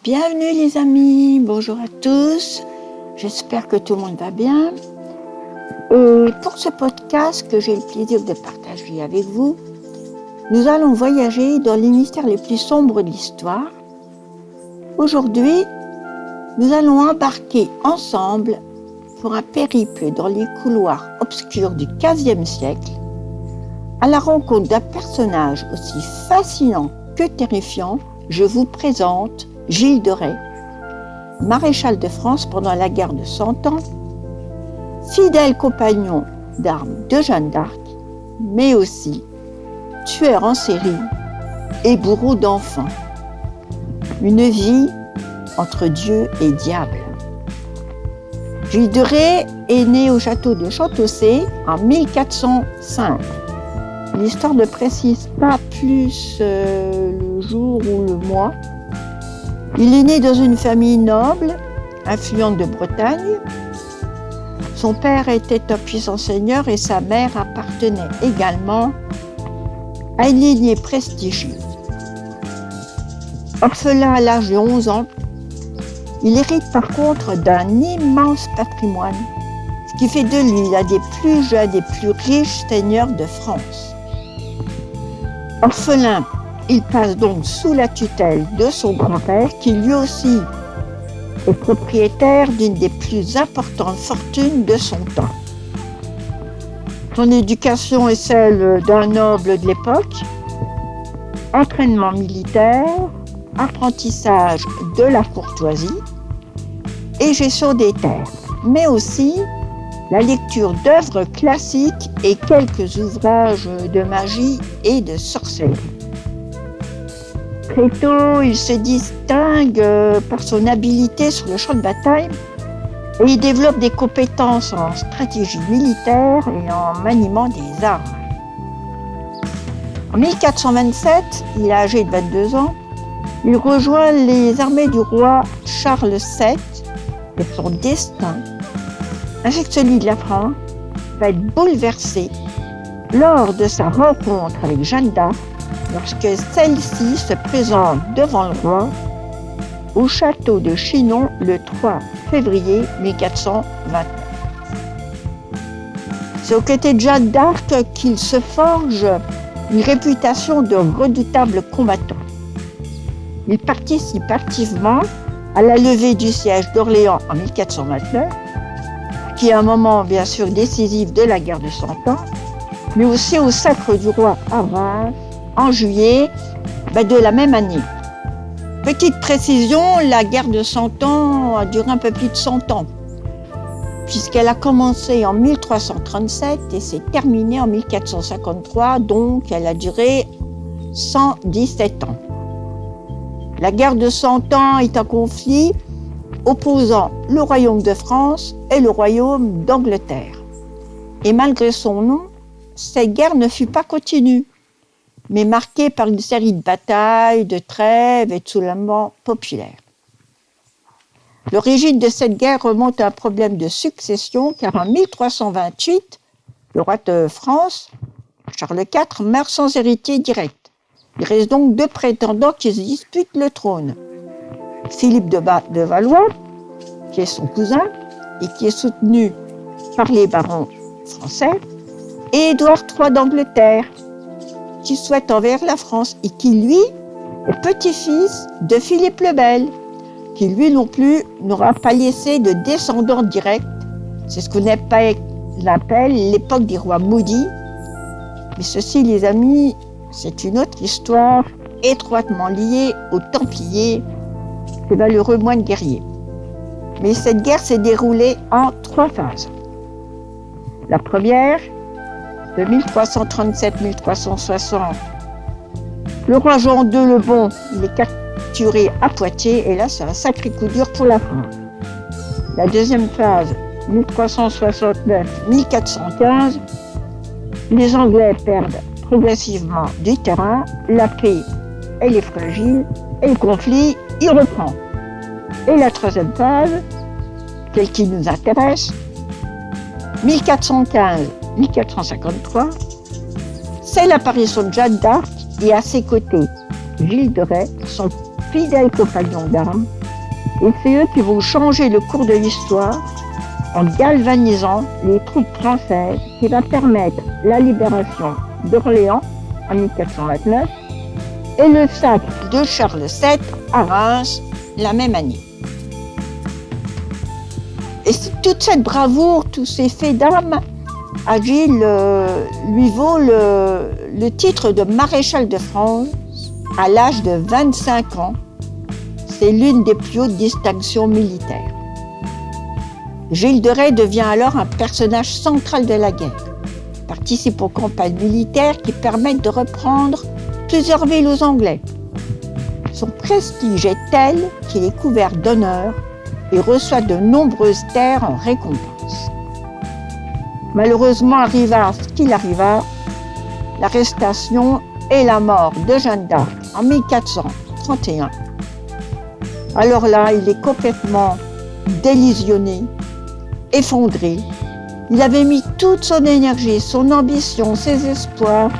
Bienvenue les amis, bonjour à tous, j'espère que tout le monde va bien. Et pour ce podcast que j'ai le plaisir de partager avec vous, nous allons voyager dans les mystères les plus sombres de l'histoire. Aujourd'hui, nous allons embarquer ensemble pour un périple dans les couloirs obscurs du XVe siècle, à la rencontre d'un personnage aussi fascinant que terrifiant. Je vous présente Gilles de Rais, maréchal de France pendant la guerre de Cent Ans, fidèle compagnon d'armes de Jeanne d'Arc, mais aussi tueur en série et bourreau d'enfants. Une vie entre Dieu et diable. Gilles de Rais est né au château de Chantaussé en 1405. L'histoire ne précise pas plus le jour ou le mois. Il est né dans une famille noble, influente de Bretagne. Son père était un puissant seigneur et sa mère appartenait également à une lignée prestigieuse. Orphelin à l'âge de 11 ans, il hérite par contre d'un immense patrimoine, ce qui fait de lui l'un des plus jeunes et plus riches seigneurs de France. Orphelin, il passe donc sous la tutelle de son grand-père, qui lui aussi est propriétaire d'une des plus importantes fortunes de son temps. Son éducation est celle d'un noble de l'époque, entraînement militaire, apprentissage de la courtoisie et gestion des terres, mais aussi la lecture d'œuvres classiques et quelques ouvrages de magie et de sorcellerie. Très tôt, il se distingue par son habileté sur le champ de bataille et il développe des compétences en stratégie militaire et en maniement des armes. En 1427, il est âgé de 22 ans, il rejoint les armées du roi Charles VII et son destin, ainsi que celui de la France, va être bouleversé lors de sa rencontre avec Jeanne d'Arc, lorsque celle-ci se présente devant le roi au château de Chinon le 3 février 1429. C'est aux côtés de Jeanne d'Arc qu'il se forge une réputation de redoutable combattant. Il participe activement à la levée du siège d'Orléans en 1429, qui est un moment bien sûr décisif de la guerre de Cent Ans, mais aussi au sacre du roi à Reims en juillet de la même année. Petite précision, la guerre de Cent Ans a duré un peu plus de 100 ans, puisqu'elle a commencé en 1337 et s'est terminée en 1453, donc elle a duré 117 ans. La guerre de Cent Ans est un conflit opposant le royaume de France et le royaume d'Angleterre. Et malgré son nom, cette guerre ne fut pas continue, mais marquée par une série de batailles, de trêves et de soulèvements populaires. L'origine de cette guerre remonte à un problème de succession, car en 1328, le roi de France, Charles IV, meurt sans héritier direct. Il reste donc deux prétendants qui se disputent le trône. Philippe de Valois, qui est son cousin et qui est soutenu par les barons français, et Édouard III d'Angleterre, qui souhaite envers la France et qui, lui, est petit-fils de Philippe le Bel, qui, lui non plus, n'aura pas laissé de descendants directs. C'est ce qu'on appelle l'époque des rois maudits. Mais ceci, les amis, c'est une autre histoire étroitement liée aux Templiers, ces valeureux moines guerriers. Mais cette guerre s'est déroulée en 3 phases. La première, de 1337-1360, le roi Jean II le Bon, il est capturé à Poitiers, et là c'est un sacré coup dur pour la France. La deuxième phase, 1369-1415, les Anglais perdent progressivement du terrain, la paix elle est fragile et le conflit il reprend. Et la troisième phase, celle qui nous intéresse, 1415-1453, c'est l'apparition de Jeanne d'Arc et à ses côtés Gilles de Rais, son fidèle compagnon d'armes, Et c'est eux qui vont changer le cours de l'histoire en galvanisant les troupes françaises, qui va permettre la libération d'Orléans en 1429 et le sacre de Charles VII à Reims la même année. Et toute cette bravoure, tous ces faits d'armes, à Gilles lui vaut le titre de maréchal de France à l'âge de 25 ans. C'est l'une des plus hautes distinctions militaires. Gilles de Rais devient alors un personnage central de la guerre. Il participe aux campagnes militaires qui permettent de reprendre plusieurs villes aux Anglais. Son prestige est tel qu'il est couvert d'honneur et reçoit de nombreuses terres en récompense. Malheureusement arriva ce qu'il arriva, l'arrestation et la mort de Jeanne d'Arc en 1431. Alors là, il est complètement délusionné, effondré. Il avait mis toute son énergie, son ambition, ses espoirs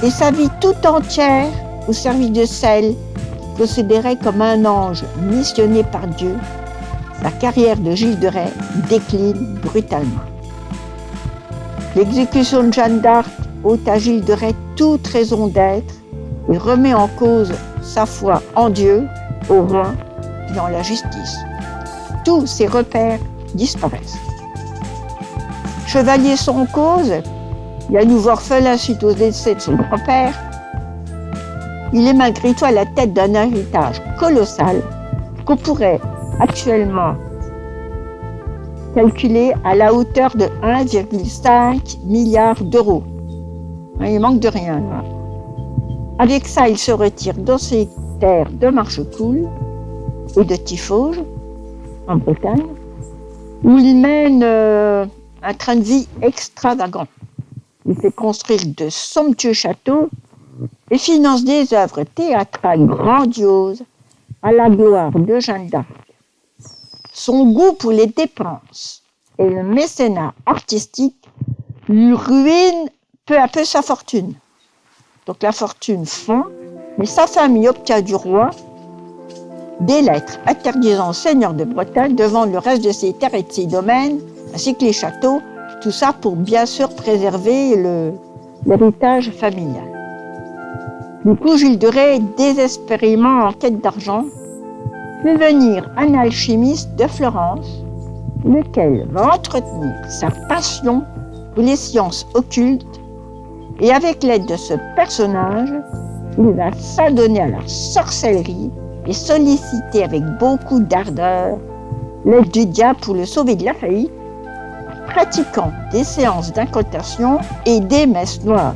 et sa vie tout entière au service de celle qu'il considérait comme un ange missionné par Dieu. La carrière de Gilles de Rais décline brutalement. L'exécution de Jeanne d'Arc ôte à Gilles de Rais toute raison d'être et remet en cause sa foi en Dieu, au roi et en la justice. Tous ses repères disparaissent. Chevalier sans cause, il a nouveau orphelin suite au décès de son grand-père. Il est malgré tout à la tête d'un héritage colossal qu'on pourrait actuellement calculé à la hauteur de 1,5 milliard d'euros. Il manque de rien. Là. Avec ça, il se retire dans ses terres de Marchecoul et de Tiffauges, en Bretagne, où il mène un train de vie extravagant. Il fait construire de somptueux châteaux et finance des œuvres théâtrales grandioses à la gloire de Jeanne d'Arc. Son goût pour les dépenses et le mécénat artistique lui ruine peu à peu sa fortune. Donc la fortune fond, mais sa famille obtient du roi des lettres interdisant au seigneur de Bretagne de vendre le reste de ses terres et de ses domaines, ainsi que les châteaux, tout ça pour bien sûr préserver l'héritage familial. Du coup, Gilles de Rais, désespérément en quête d'argent, fait venir un alchimiste de Florence, lequel va entretenir sa passion pour les sciences occultes, et avec l'aide de ce personnage, il va s'adonner à la sorcellerie et solliciter avec beaucoup d'ardeur l'aide du diable pour le sauver de la faillite, pratiquant des séances d'incantation et des messes noires.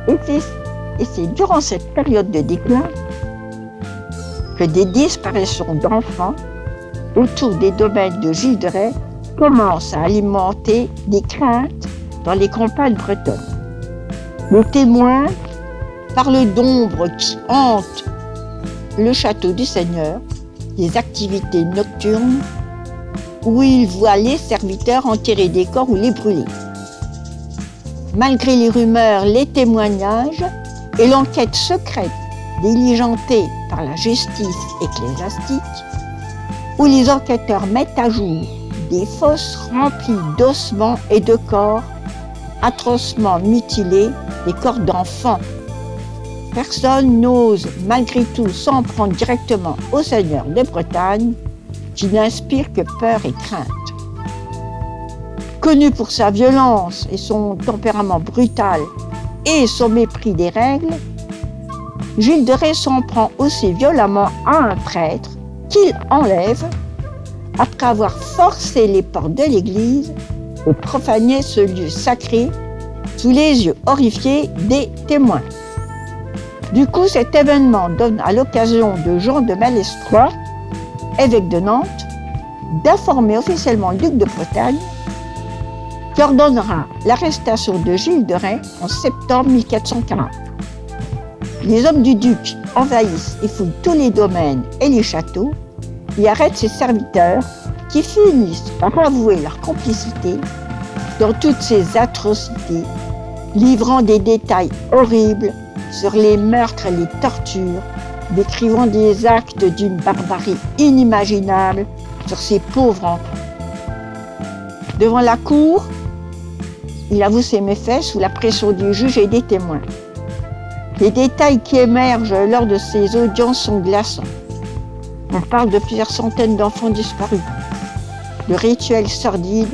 Et c'est durant cette période de déclin que des disparitions d'enfants autour des domaines de Gilles de Rais commencent à alimenter des craintes dans les campagnes bretonnes. Les témoins parlent d'ombres qui hantent le château du Seigneur, des activités nocturnes où ils voient les serviteurs enterrer des corps ou les brûler. Malgré les rumeurs, les témoignages et l'enquête secrète diligentée par la justice ecclésiastique, où les enquêteurs mettent à jour des fosses remplies d'ossements et de corps atrocement mutilés, des corps d'enfants. Personne n'ose malgré tout s'en prendre directement au seigneur de Bretagne, qui n'inspire que peur et crainte. Connu pour sa violence et son tempérament brutal et son mépris des règles, Gilles de Rais s'en prend aussi violemment à un prêtre qu'il enlève après avoir forcé les portes de l'église et profané ce lieu sacré sous les yeux horrifiés des témoins. Du coup, cet événement donne à l'occasion de Jean de Malestroit, évêque de Nantes, d'informer officiellement le duc de Bretagne, qui ordonnera l'arrestation de Gilles de Rais en septembre 1440. Les hommes du duc envahissent et fouillent tous les domaines et les châteaux et arrêtent ses serviteurs qui finissent par avouer leur complicité dans toutes ces atrocités, livrant des détails horribles sur les meurtres et les tortures décrivant des actes d'une barbarie inimaginable sur ces pauvres enfants. Devant la cour, il avoue ses méfaits sous la pression du juge et des témoins. Les détails qui émergent lors de ces audiences sont glaçants. On parle de plusieurs centaines d'enfants disparus, de rituels sordides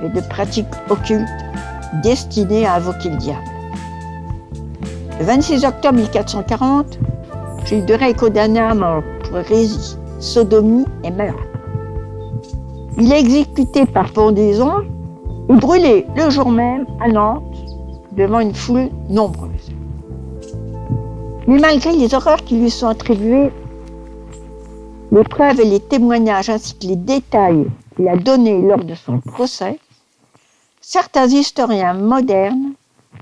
et de pratiques occultes destinées à invoquer le diable. Le 26 octobre 1440, Gilles de Rais est condamné à mort pour hérésie, sodomie et meurtre. Il est exécuté par pendaison et brûlé le jour même à Nantes devant une foule nombreuse. Mais malgré les horreurs qui lui sont attribuées, les preuves et les témoignages ainsi que les détails qu'il a donnés lors de son procès, certains historiens modernes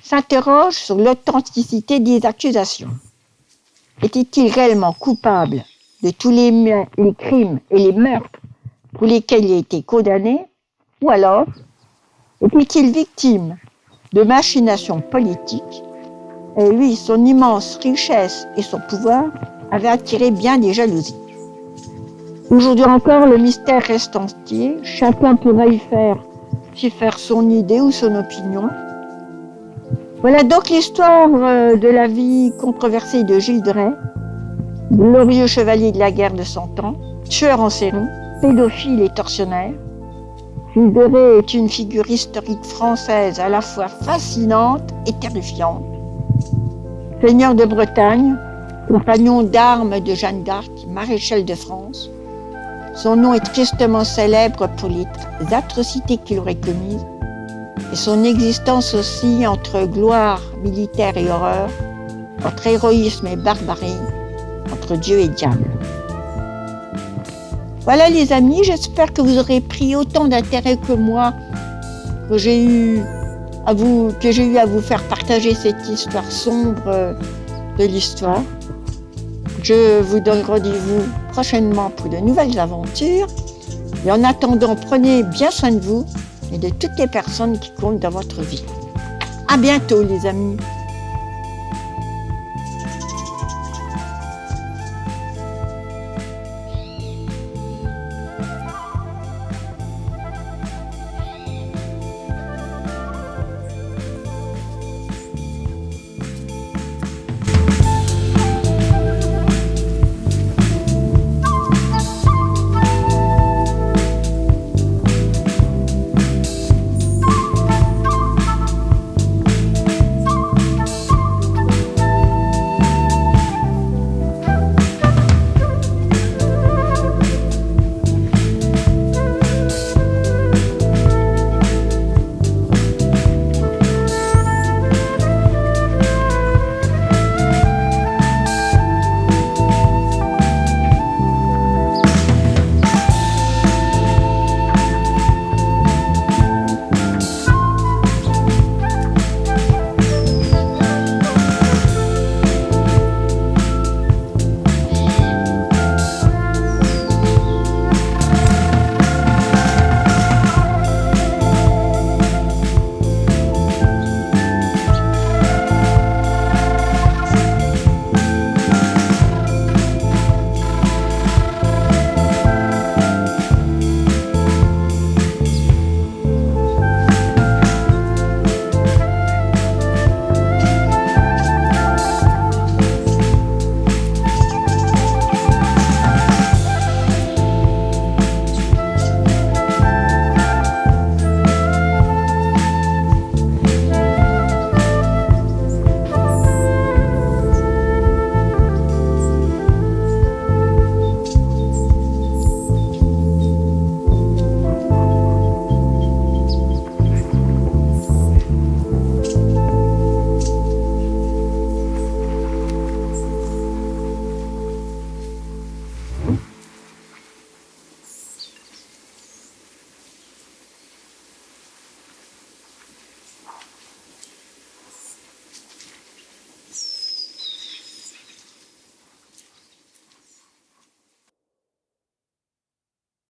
s'interrogent sur l'authenticité des accusations. Était-il réellement coupable de tous les crimes et les meurtres pour lesquels il a été condamné, ou alors était-il victime de machinations politiques? Et lui, son immense richesse et son pouvoir avaient attiré bien des jalousies. Aujourd'hui encore, le mystère reste entier. Chacun pourra y faire son idée ou son opinion. Voilà donc l'histoire de la vie controversée de Gilles de Rais, glorieux chevalier de la guerre de 100 ans, tueur en série, pédophile et tortionnaire. Gilles de Rais est une figure historique française à la fois fascinante et terrifiante. Seigneur de Bretagne, compagnon d'armes de Jeanne d'Arc, maréchal de France, son nom est tristement célèbre pour les atrocités qu'il aurait commises et son existence aussi entre gloire militaire et horreur, entre héroïsme et barbarie, entre Dieu et diable. Voilà les amis, j'espère que vous aurez pris autant d'intérêt que moi, que j'ai eu à vous faire partager cette histoire sombre de l'histoire. Je vous donne rendez-vous prochainement pour de nouvelles aventures. Et en attendant, prenez bien soin de vous et de toutes les personnes qui comptent dans votre vie. À bientôt les amis.